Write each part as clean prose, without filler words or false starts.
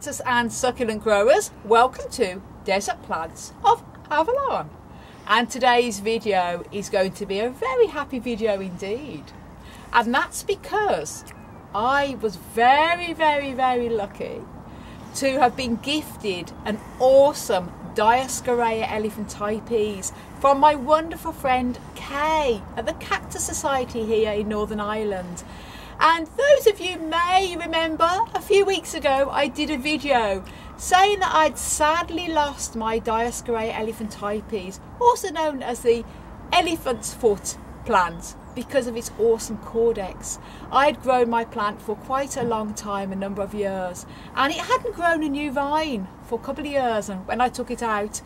cactus and succulent growers, welcome to Desert Plants of Avalon. And today's video is going to be a very happy video indeed. And that's because I was very lucky to have been gifted an awesome Dioscorea elephantipes from my wonderful friend Kay at the Cactus Society here in Northern Ireland. And those of you may remember a few weeks ago I did a video saying that I'd sadly lost my Dioscorea elephantipes, also known as the elephant's foot plant, because of its awesome caudex. I had grown my plant for quite a long time, a number of years, and it hadn't grown a new vine for a couple of years, and when I took it out,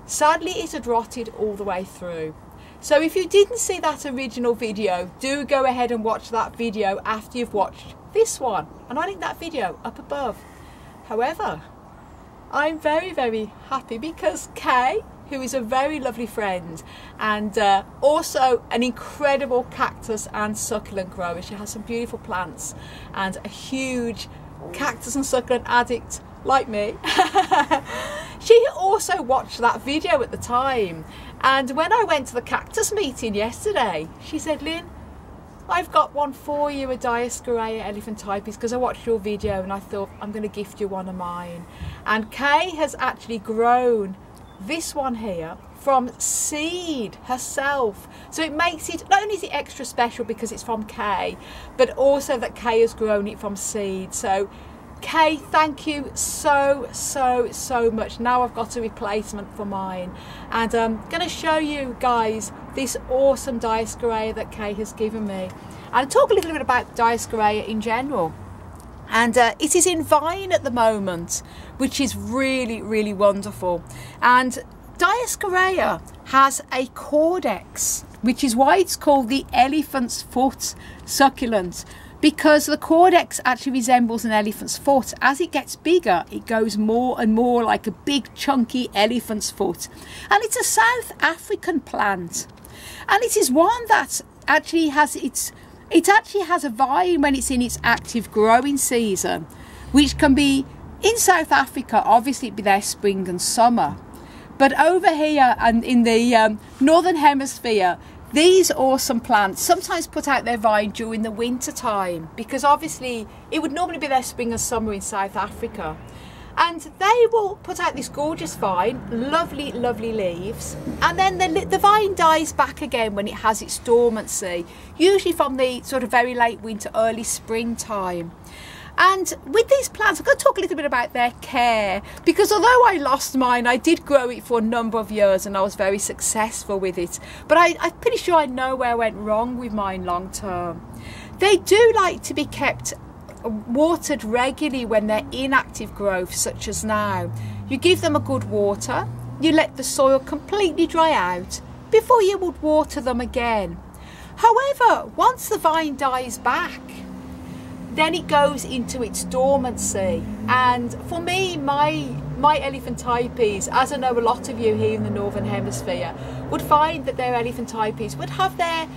sadly it had rotted all the way through. So if you didn't see that original video, do go ahead and watch that video after you've watched this one, and I link that video up above. However, I'm very happy because Kay, who is a very lovely friend and also an incredible cactus and succulent grower, she has some beautiful plants, and a huge cactus and succulent addict like me. She also watched that video at the time, and when I went to the cactus meeting yesterday, she said, "Lynn, I've got one for you, a Dioscorea elephantipes, because I watched your video and I thought I'm going to gift you one of mine." And Kay has actually grown this one here from seed herself, so it makes it, not only is it extra special because it's from Kay, but also that Kay has grown it from seed. So Kay, thank you so much. Now I've got a replacement for mine, and I'm going to show you guys this awesome Dioscorea that Kay has given me, and talk a little bit about Dioscorea in general. And it is in vine at the moment, which is really wonderful. And Dioscorea has a caudex, which is why it's called the elephant's foot succulent, because the caudex actually resembles an elephant's foot. As it gets bigger, it goes more and more like a big chunky elephant's foot. And it's a South African plant, and it is one that actually has a vine when it's in its active growing season, which can be in South Africa. Obviously it'd be there spring and summer, but over here and in the northern hemisphere, these awesome plants sometimes put out their vine during the winter time, because obviously it would normally be there spring and summer in South Africa. And they will put out this gorgeous vine, lovely leaves, and then the vine dies back again when it has its dormancy, usually from the sort of very late winter, early springtime. And with these plants, I'm going to talk a little bit about their care, because although I lost mine, I did grow it for a number of years and I was very successful with it. But I'm pretty sure I know where I went wrong with mine long term. They do like to be kept watered regularly when they're in active growth, such as now. You give them a good water, you let the soil completely dry out before you would water them again. However, once the vine dies back, then it goes into its dormancy. And for me, my elephantipes, as I know a lot of you here in the Northern Hemisphere, would find that their elephantipes would have their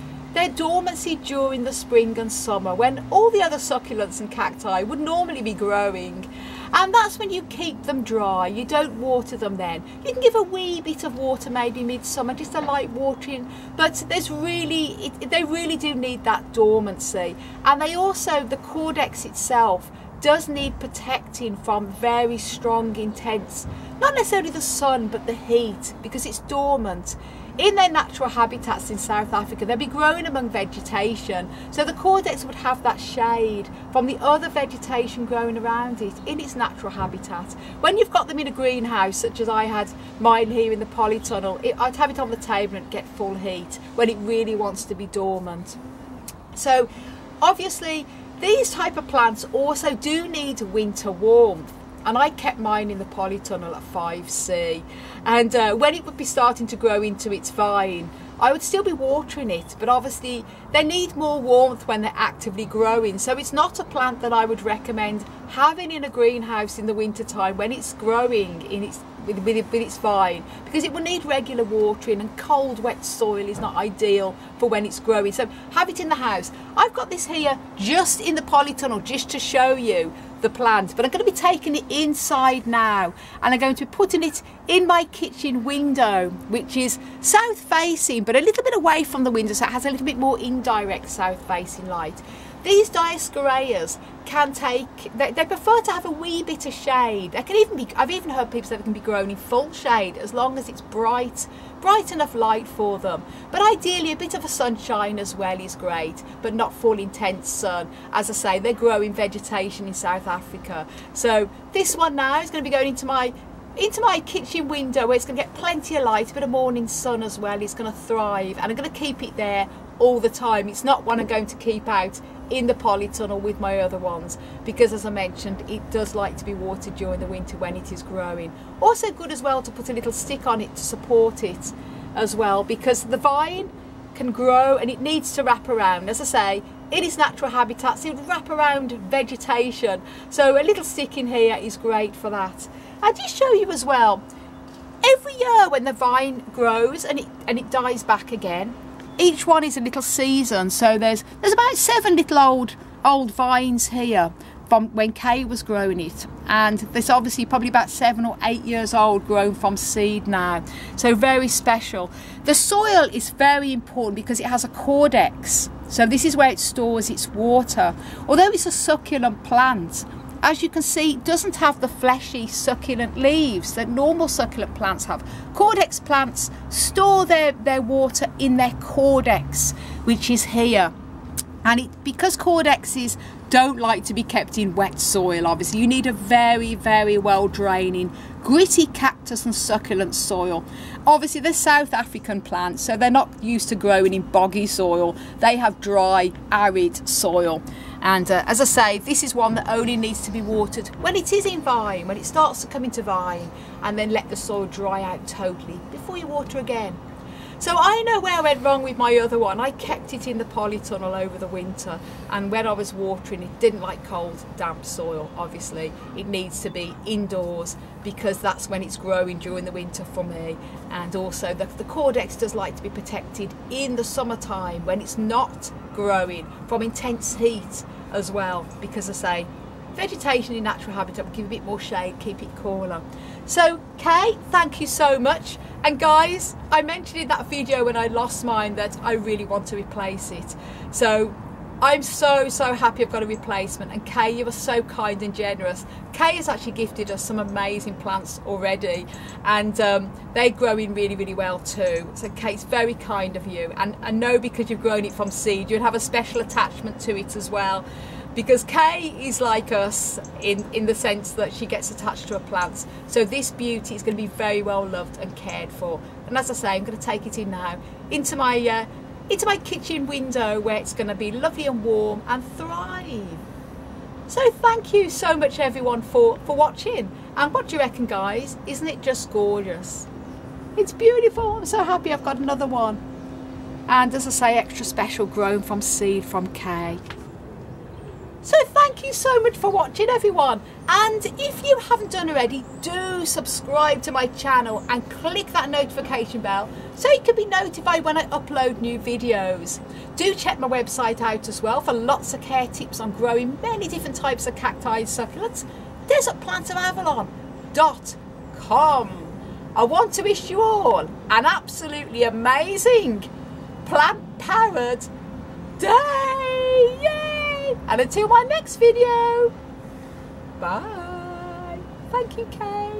dormancy during the spring and summer, when all the other succulents and cacti would normally be growing. And that's when you keep them dry. You don't water them then. You can give a wee bit of water maybe midsummer, just a light watering, but they really do need that dormancy. And they also, the caudex itself does need protecting from very strong, intense, not necessarily the sun, but the heat, because it's dormant. In their natural habitats in South Africa, they'll be growing among vegetation, so the caudex would have that shade from the other vegetation growing around it in its natural habitat. When you've got them in a greenhouse, such as I had mine here in the polytunnel, I'd have it on the table and get full heat when it really wants to be dormant. So obviously these type of plants also do need winter warmth, and I kept mine in the polytunnel at 5C, and when it would be starting to grow into its vine, I would still be watering it, but obviously they need more warmth when they're actively growing. So it's not a plant that I would recommend having in a greenhouse in the winter time when it's growing in its with its vine, because it will need regular watering, and cold wet soil is not ideal for when it's growing. So have it in the house. I've got this here just in the polytunnel just to show you the plant, but I'm going to be taking it inside now, and I'm going to be putting it in my kitchen window, which is south facing but a little bit away from the window, so it has a little bit more indirect south facing light. These Dioscoreas can take, they prefer to have a wee bit of shade. They can even be, I've even heard people say they can be grown in full shade as long as it's bright enough light for them. But ideally a bit of a sunshine as well is great, but not full intense sun. As I say, they're growing vegetation in South Africa. So this one now is going to be going into my kitchen window, where it's going to get plenty of light, a bit of morning sun as well. It's going to thrive, and I'm going to keep it there all the time. It's not one I'm going to keep out in the polytunnel with my other ones, because as I mentioned, it does like to be watered during the winter when it is growing. Also good as well to put a little stick on it to support it as well, because the vine can grow and it needs to wrap around. As I say, in its natural habitat, so it would wrap around vegetation, so a little stick in here is great for that. I'll just show you as well, every year when the vine grows and it dies back again, each one is a little season. So there's about 7 little old vines here from when Kay was growing it, and there's obviously probably about 7 or 8 years old, grown from seed now. So very special. The soil is very important because it has a caudex, so this is where it stores its water. Although it's a succulent plant, as you can see, it doesn't have the fleshy succulent leaves that normal succulent plants have. Caudex plants store their water in their caudex, which is here. And because caudexes don't like to be kept in wet soil, obviously you need a very, very well draining, gritty cactus and succulent soil. Obviously they're South African plants, so they're not used to growing in boggy soil. They have dry, arid soil. And as I say, this is one that only needs to be watered when it is in vine, when it starts to come into vine, and then let the soil dry out totally before you water again. So I know where I went wrong with my other one. I kept it in the polytunnel over the winter, and when I was watering, it didn't like cold, damp soil. Obviously it needs to be indoors, because that's when it's growing during the winter for me. And also the caudex does like to be protected in the summertime when it's not growing from intense heat as well, because I say vegetation in natural habitat will give a bit more shade, keep it cooler. So Kay, thank you so much. And guys, I mentioned in that video when I lost mine that I really want to replace it. So I'm so happy I've got a replacement, and Kay, you were so kind and generous. Kay has actually gifted us some amazing plants already, and they're growing really well too. So Kay, it's very kind of you, and I know because you've grown it from seed, you'd have a special attachment to it as well, because Kay is like us in the sense that she gets attached to her plants. So this beauty is going to be very well loved and cared for. And as I say, I'm going to take it in now into my kitchen window, where it's going to be lovely and warm and thrive. So thank you so much everyone for watching. And what do you reckon, guys? Isn't it just gorgeous? It's beautiful. I'm so happy I've got another one. And as I say, extra special, grown from seed from Kay. So thank you so much for watching everyone, and if you haven't done already, do subscribe to my channel and click that notification bell so you can be notified when I upload new videos. Do check my website out as well for lots of care tips on growing many different types of cacti and succulents. DesertPlantsOfAvalon.com. I want to wish you all an absolutely amazing plant-powered day. Yay! And until my next video, bye. Thank you, Kay.